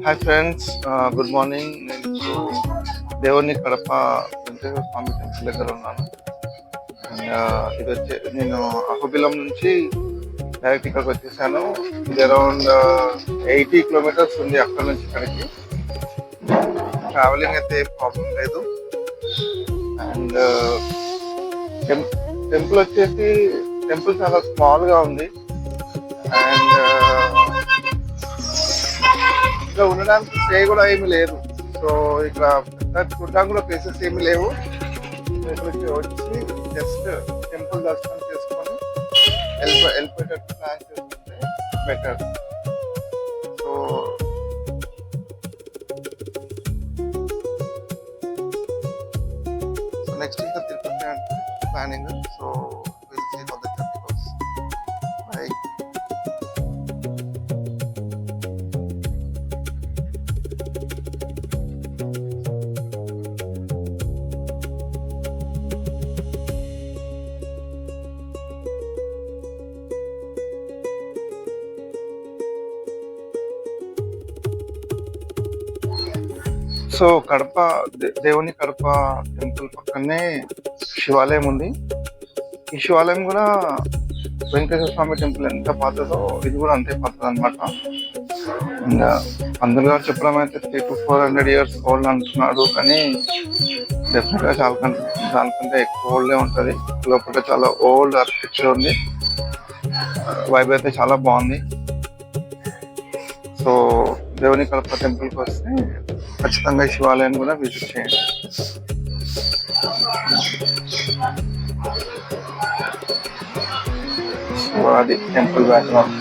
Hi friends, good morning. నేను ఇప్పుడు దేవుని కడప వెంకటేశ్వర స్వామి టెంపుల్ దగ్గర ఉన్నాను. ఇది వచ్చే నేను అహోబిలం నుంచి డైరెక్ట్ ఇక్కడికి వచ్చేసాను. ఇది అరౌండ్ 80 కిలోమీటర్స్ ఉంది అక్కడ నుంచి ఇక్కడికి. ట్రావెలింగ్ అయితే ఏం ప్రాబ్లం లేదు. అండ్ టెంపుల్ వచ్చేసి టెంపుల్ చాలా స్మాల్గా ఉంది. అండ్ ఇక్కడ ఉండడానికి స్టే కూడా ఏమీ లేదు. సో ఇక్కడ చూడడానికి కూడా ప్లేసెస్ ఏమీ లేవు. ఇక్కడికి వచ్చి జస్ట్ టెంపుల్ దర్శనం చేసుకొని వెళ్ళిపోయేటట్టు ప్లాన్ చేసుకుంటే బెటర్. సో నెక్స్ట్ ఇంకా తిరుపతి అంటే planning. So will see how the journey goes. Bye. So Kadapa దేవుని కడప టెంపుల్ పక్కనే శివాలయం ఉంది. ఈ శివాలయం కూడా వెంకటేశ్వర స్వామి టెంపుల్ ఎంత పాతదో ఇది కూడా అంతే పాతది అనమాట. అండ్ అందులో చెప్పడం అయితే 300 to 400 years ఓల్డ్ అంటున్నాడు, కానీ డెఫినెట్ గా దానికంటే ఎక్కువ ఓల్డే ఉంటుంది. లోపల చాలా ఓల్డ్ ఆర్కిటెక్చర్ ఉంది. వైబ్ అయితే చాలా బాగుంది. సో దేవుని కడప టెంపుల్కి వస్తే ఖచ్చితంగా శివాలయం కూడా విజిట్ చేయండి. సో అది టెంపుల్ బ్యాక్గ్రౌండ్.